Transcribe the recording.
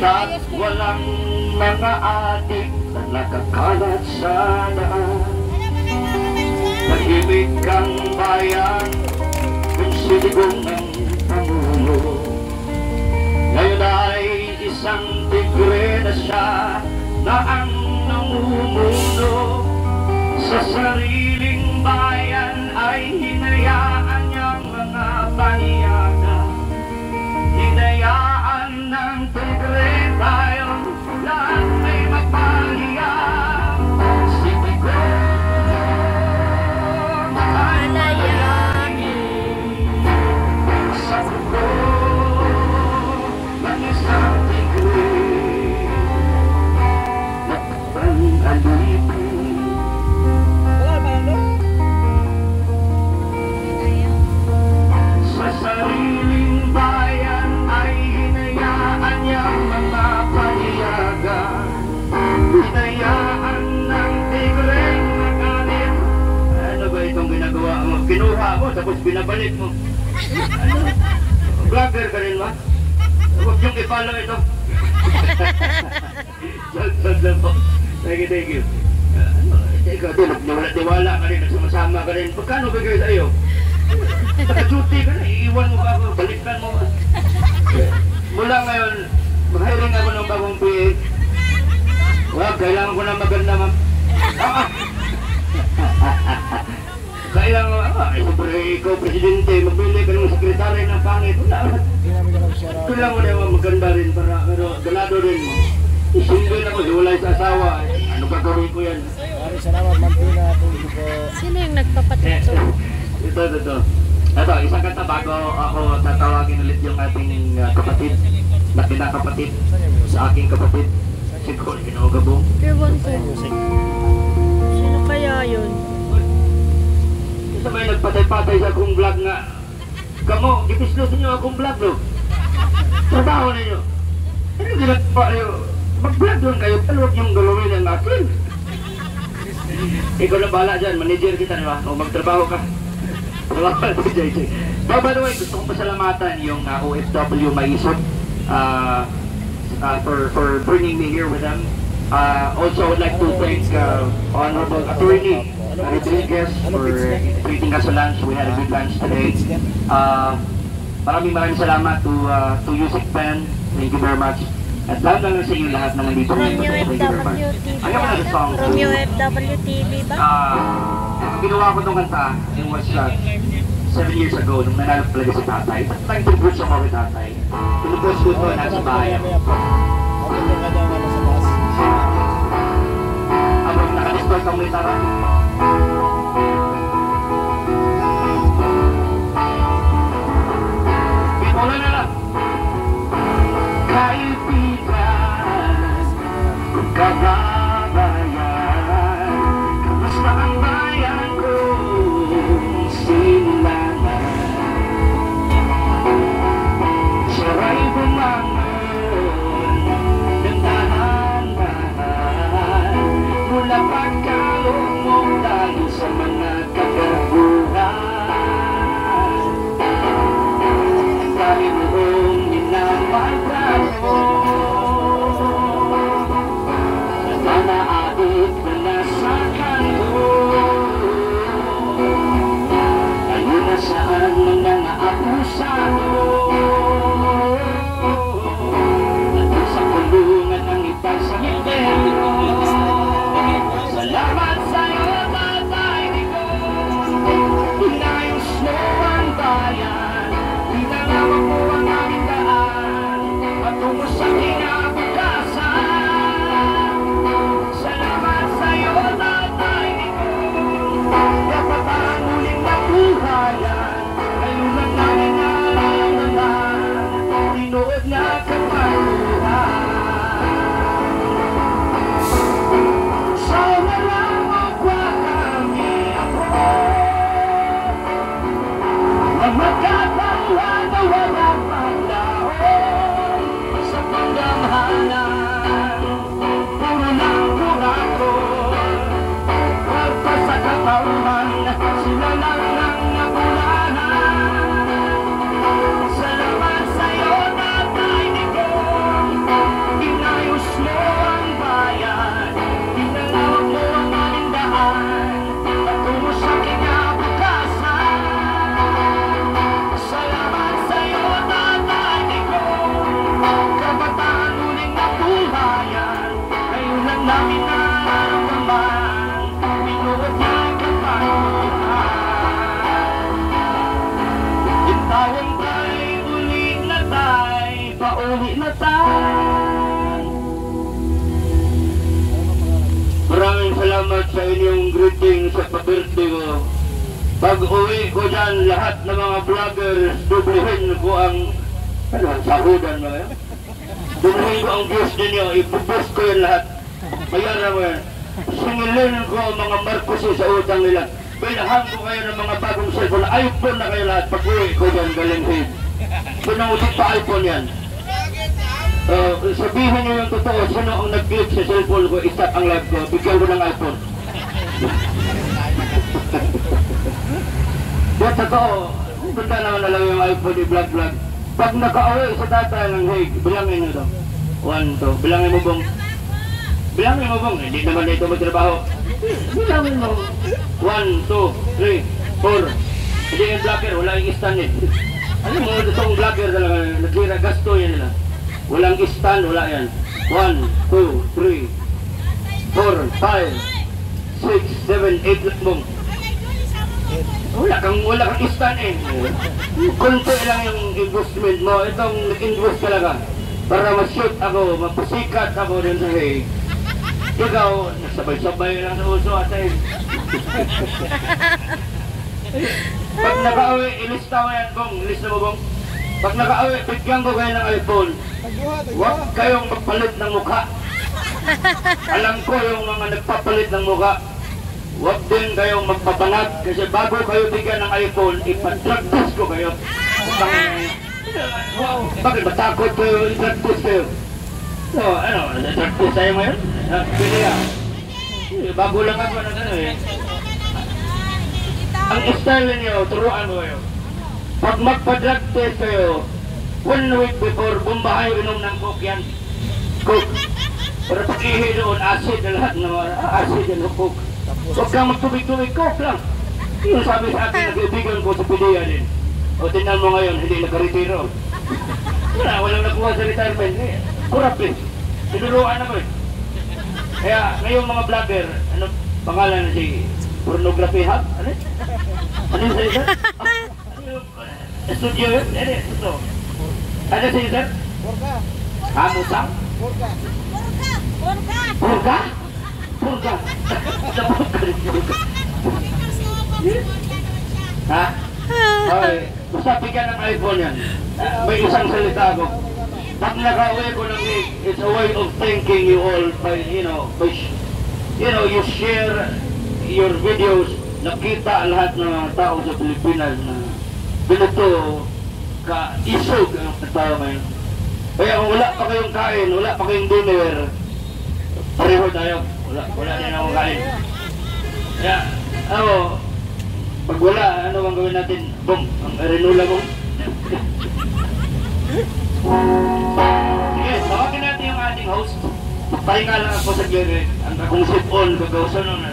At walang mga adik na nakakalat sa daan. Tahimik ang bayan kung siligong ang Pangulo. Ngayon ay isang tigre na siya na ang namumuno. Sa sariling bayan ay hinayaan niyang mga paniyaga. Hinayaan ng tigre tayo lahat ay mapahiya. Si Tigong ay malayagin sa kuko ng isang tigre na pang-alipin. Sa sariling bayan ay hinayaan niyang mga paniyagan. Hinayaan ng tigre magalit. Ano ba itong ginagawa mo? Kinuha mo tapos binabalik mo. Ano? Vlogger ka rin ba? Huwag niyong i-follow ito. Sag po. Thank you. Ikaw din, nawala ka rin, nagsumasama ka rin. Pagkano bigay sa iyo? Naka-duty ka na, iiwan mo ba ako? Balikan mo ba? Mula ngayon, mag-hiring ako ng bagong PA. Wag, kailangan ko na maganda, ma'am. Kailangan mo, siyempre ikaw, presidente, magbili ka ng sekretary ng pangit. Kailangan mo na maganda rin para, pero ganado rin mo. Single ako, hiwalay sa asawa. Ano ka gawin ko yan? Salamat, Mantina. Sino yung nagpapatito? Ito. Ito, isang kanta bago ako tatawagin ulit yung ating kapatid, na kinakapatid sa aking kapatid. Si Cole Ginogabong. Ewan ko. Sino kaya yun? Isa may nagpatay-patay sa akong vlog nga. Kamo, gipislos niyo akong vlog, no? Trabaho ninyo. Ano ginagawa niyo? Mag-vlog doon kayo, pero huwag niyong galawin ang akin. Ikaw na bahala dyan, manager kita, di ba? O magtrabaho ka. Salamat si JJ. By the way, gusto kong pasalamatan yung OFW Maisog for bringing me here with them. Also, I would like to thank Honorable Attorney Rodriguez for treating us to lunch. We had a good lunch today. Maraming salamat to Yusik Pen. Thank you very much. At lalo sa iyo lahat na nandito. Romeo FW TV ba? Romeo FW TV ba? Ginawa ko itong kanta, it was 7 years ago, nung nanalo talaga si tatay. Thank you so much kay tatay. Pinupos ko ito nasa bayan. Abang nakalispal kang may tara. Pinulan na lang. Kaibigan, kagabayan, kamusta ang bayan ko, silangan. Siya'y bumangon ng dahan-dahan, mula pagkalumog tayo sa mga kagabuhan. Dahil noong inamagdan mo, nanaabot na nasa kanto. Ayun na saan mga abusado, nandun sa kulungan ng ipagsangilin. Salamat sa'yo, Tatay Digong, inayos mo ang bayan. Pinalawa mo ang aming daan, patungo sa kinabukasan. Salamat sa'yo, Tatay Digong, dapat ang huling nabuhayan. Ngayon lang namin nalalaman, tinuod na kapaluhan. Sa walang magwa kami ako, ang magkatawa na walang panahon, sa panggawa greeting sa pa-birthday ko. Pag uwi ko dyan, lahat ng mga vloggers, dublihin ko ang, sahudan ba yun? Dublihin ko ang views ninyo, ipupost ko yun lahat. Bayaran mo yan. Singilin ko ang mga Marcos sa utang nila. Bilahan ko kayo ng mga bagong cellphone. iPhone na kayo lahat. Pag uwi ko dyan, galing hit. Pinangulit pa iPhone yan. Sabihin nyo yung totoo, sino ang nag-click sa cellphone ko, i-stop ang live ko, bigyan ko ng iPhone. Yan totoo, punta naman na lang yung iPhone i-vlog. Pag naka-away sa data ng Hague, bilangin nyo ito. 1, 2, bilangin mo bong. Bilangin mo bong, hindi naman ito magtrabaho. Bilangin mo. 1, 2, 3, 4. Hindi yung vlogger, wala yung stand eh. Alam mo, itong vlogger talaga, naglira gasto yan nila. Walang stand, wala yan. 1, 2, 3, 4, 5, 6, 7, 8 lakbong. Wala kang stand eh. Kunti lang yung investment mo. Itong nag-invest talaga. Para ma-shoot ako, mapasikat ako din sa Hague. Ikaw, nasabay-sabay lang sa uso atay. Pag naka-awi, ilista mo yan, Bong. Ilista mo, Bong. Pag naka-awi, bigyan ko kayo ng iPhone. Huwag kayong magpalit ng mukha. Alam ko yung mga nagpapalit ng mukha. Huwag din kayong magpapangat. Kasi bago kayo bigyan ng iPhone, ipa-drug test ko kayo. Bakit matakot kayo, i-drug test kayo? So, drug test tayo ngayon? Pili yan. Bago lang ako ng eh. Ang style niyo, turuan mo kayo. Pag magpa-drug test kayo, 1 week before, bumbahay inom ng coke yan. Coke. Pero pag ihi doon, acid na lahat ng acid yan ng coke. Huwag kang magtubig-tubig, coke lang. Yung sabi sa akin, nag-ibigan ko sa PDEA din. O tingnan mo ngayon, hindi nakaretiro. Walang nakuha sa retirement. Kurap eh. Tinuruan ako eh. Kaya ngayong mga vlogger, ano pangalan si Pornography Hub? Ano? Ano yung sa'yo, sir? Studio yun? Ano yun? Ito. Ano sa'yo, sir? Purga. Musang? Purga. Purga? Purga? Ha? Okay. Basta bigyan ng iPhone yan. May isang salita ako. Pag naka-away ko ng Hague, it's a way of thanking you all by, you share your videos. Nakita lahat ng mga tao sa Pilipinas na ganito ka-isog ang tao ngayon. Kaya kung wala pa kayong kain, wala pa kayong dinner, pareho tayo. Wala din akong kain. Kaya, pag wala, ano bang gawin natin? Bong, ang arenula mo. Sige, tawagin natin yung ating host. Pahinga lang ako sa Jerry. Ang akong sip-on, gagawsan nun.